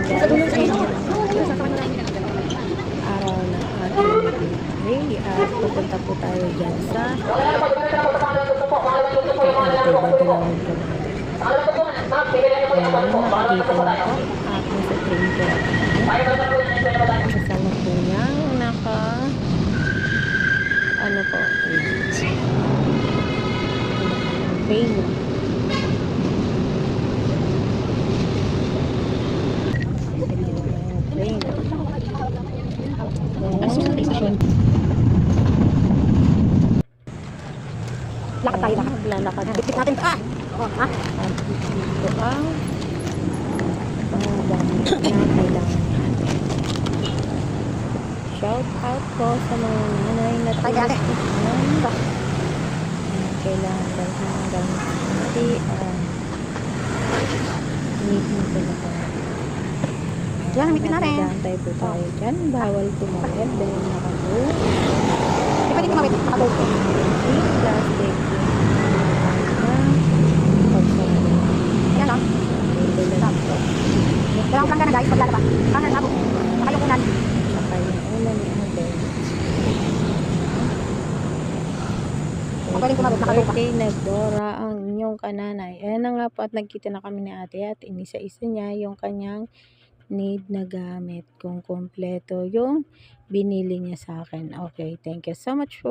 guys sa inyo araw ng ating birthday at pupunta po tayo dyan sa kay ate, dadalawin ko natin. Ayan, nakikita niyo po aking sa train ko kasama po niyang ano po, train. Lakad tayo, lakad. Maglalakad. Bit natin. Oo, ha? At dito ang gamit na kailangan natin. Shout out po sa mga nanay na kailangan dalhin ang gamit natin. Need mo po na po. Yan, gamitin natin. Nagantay po tayo dyan. Bawal tumawid dahil nakaboom. Hindi pwede tumawid. Nakaboom. Plastic. Yan lang. Dalawang kang ka na guys, paglalaba. Kangan na po. Nakayukunan. Saka yung ulo ni ate. Pwede tumawid, nakaboom pa. Birthday na Dora ang inyong kananay. Ayan na nga po at nagkita na kami ni ate at inisa-isa niya yung kanyang need na gamit kung kompleto yung binili niya sa akin. Okay, thank you so much for